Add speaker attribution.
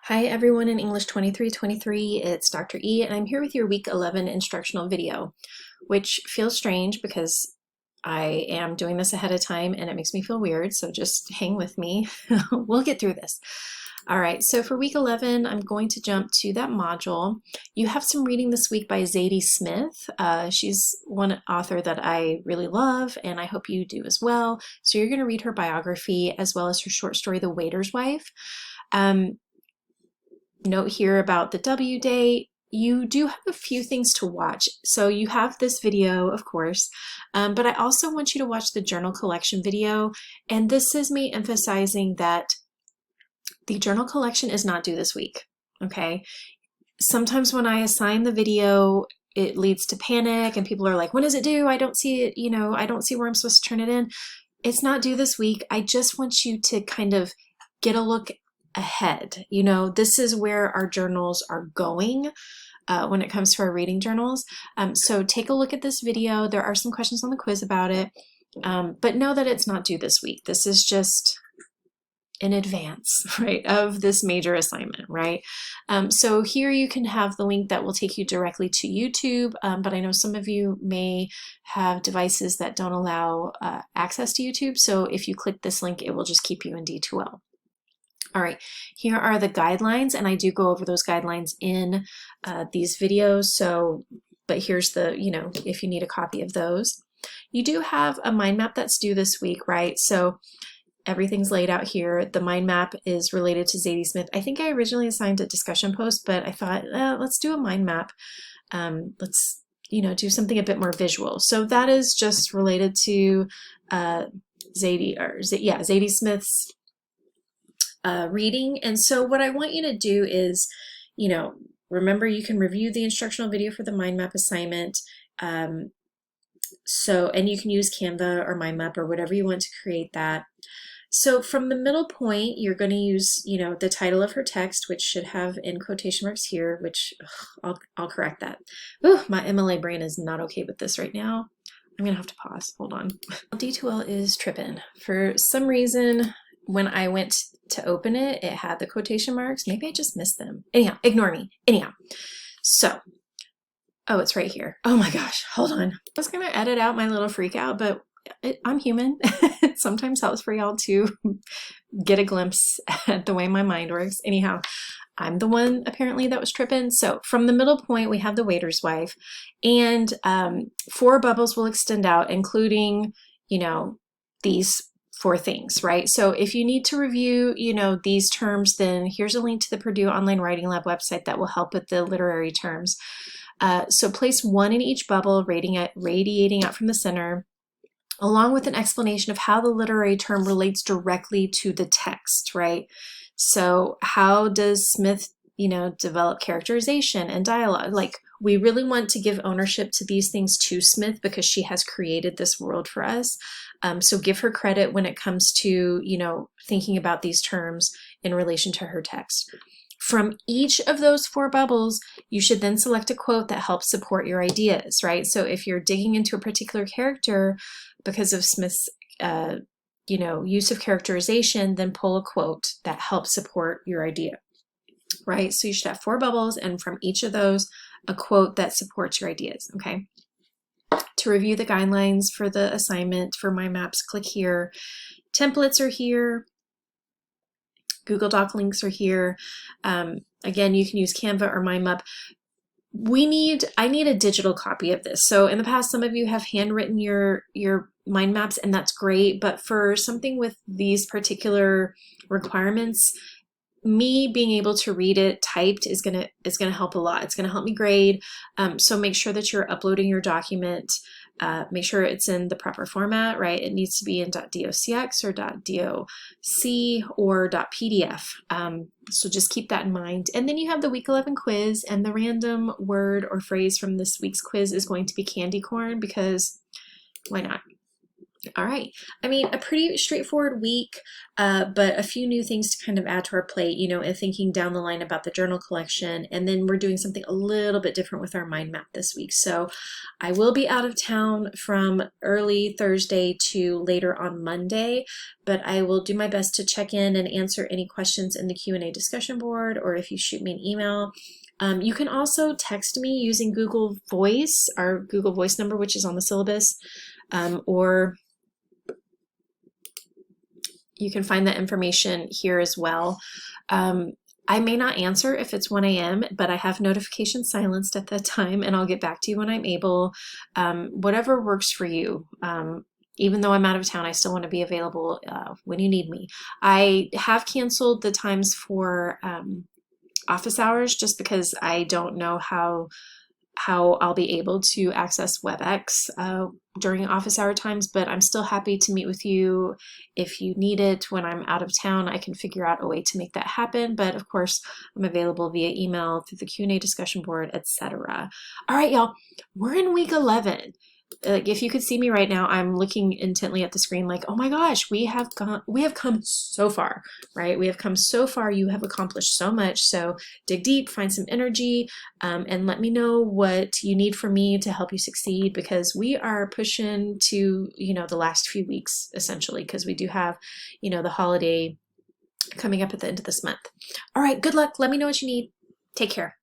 Speaker 1: Hi everyone in English 2323, it's Dr. E and I'm here with your week 11 instructional video, which feels strange because I am doing this ahead of time and it makes me feel weird, so just hang with me. We'll get through this. All right, so for week 11, I'm going to jump to that module. You have some reading this week by Zadie Smith. She's one author that I really love and I hope you do as well. So you're going to read her biography as well as her short story, The Waiter's Wife. Note here about the W date. You do have a few things to watch. So you have this video, of course, but I also want you to watch the journal collection video. And this is me emphasizing that the journal collection is not due this week, okay? Sometimes when I assign the video, it leads to panic and people are like, when is it due? I don't see it, I don't see where I'm supposed to turn it in. It's not due this week. I just want you to kind of get a look ahead. This is where our journals are going when it comes to our reading journals. So take a look at this video. There are some questions on the quiz about it, but know that it's not due this week. This is just in advance, right, of this major assignment, right? So here you can have the link that will take you directly to YouTube, but I know some of you may have devices that don't allow access to YouTube. So if you click this link, it will just keep you in D2L. All right, here are the guidelines, and I do go over those guidelines in these videos. So, but here's the, if you need a copy of those. You do have a mind map that's due this week, right? So everything's laid out here. The mind map is related to Zadie Smith. I think I originally assigned a discussion post, but I thought, let's do a mind map. Let's, do something a bit more visual. So that is just related to Zadie Smith's reading. And so what I want you to do is, remember you can review the instructional video for the mind map assignment. And you can use Canva or mind map or whatever you want to create that. So from the middle point, you're going to use, the title of her text, which should have in quotation marks here, which I'll correct that. Ooh, my MLA brain is not okay with this right now. I'm going to have to pause. Hold on. D2L is tripping. For some reason, when I went to open it, it had the quotation marks. Maybe I just missed them. Anyhow, ignore me. Anyhow, so, oh, it's right here. Oh my gosh, hold on. I was going to edit out my little freak out, but I'm human. It sometimes helps for y'all to get a glimpse at the way my mind works. Anyhow, I'm the one apparently that was tripping. So from the middle point, we have the waiter's wife, and 4 bubbles will extend out, including, these 4 things, right? So if you need to review, these terms, then here's a link to the Purdue Online Writing Lab website that will help with the literary terms. So place 1 in each bubble, radiating out from the center, along with an explanation of how the literary term relates directly to the text, right? So how does Smith, develop characterization and dialogue? Like, we really want to give ownership to these things to Smith because she has created this world for us. So give her credit when it comes to, thinking about these terms in relation to her text. From each of those 4 bubbles, you should then select a quote that helps support your ideas, right? So if you're digging into a particular character because of Smith's, use of characterization, then pull a quote that helps support your idea, right? So you should have 4 bubbles, and from each of those, a quote that supports your ideas, okay? To review the guidelines for the assignment for mind maps, click here. Templates are here. Google Doc links are here. Again, you can use Canva or mind map. I need a digital copy of this. So in the past, some of you have handwritten your mind maps, and that's great. But for something with these particular requirements, me being able to read it typed is gonna help a lot. It's gonna help me grade. So make sure that you're uploading your document. Make sure it's in the proper format, right? It needs to be in .docx or .doc or .pdf. So just keep that in mind. And then you have the week 11 quiz, and the random word or phrase from this week's quiz is going to be candy corn, because why not? All right. I mean, a pretty straightforward week, but a few new things to kind of add to our plate, you know, and thinking down the line about the journal collection. And then we're doing something a little bit different with our mind map this week. So I will be out of town from early Thursday to later on Monday, but I will do my best to check in and answer any questions in the Q&A discussion board, or if you shoot me an email. You can also text me using Google Voice, our Google Voice number, which is on the syllabus, or you can find that information here as well. I may not answer if it's 1 a.m., but I have notifications silenced at that time, and I'll get back to you when I'm able. Whatever works for you. Even though I'm out of town, I still want to be available when you need me. I have canceled the times for office hours just because I don't know how I'll be able to access WebEx during office hour times, but I'm still happy to meet with you if you need it when I'm out of town. I can figure out a way to make that happen, but of course I'm available via email, through the Q&A discussion board, etc. All right, y'all, we're in week 11. Like, if you could see me right now, I'm looking intently at the screen like, oh my gosh, we have come so far, right? We have come so far. You have accomplished so much. So dig deep, find some energy, and let me know what you need from me to help you succeed, because we are pushing to, you know, the last few weeks essentially, because we do have, you know, the holiday coming up at the end of this month. All right, good luck. Let me know what you need. Take care.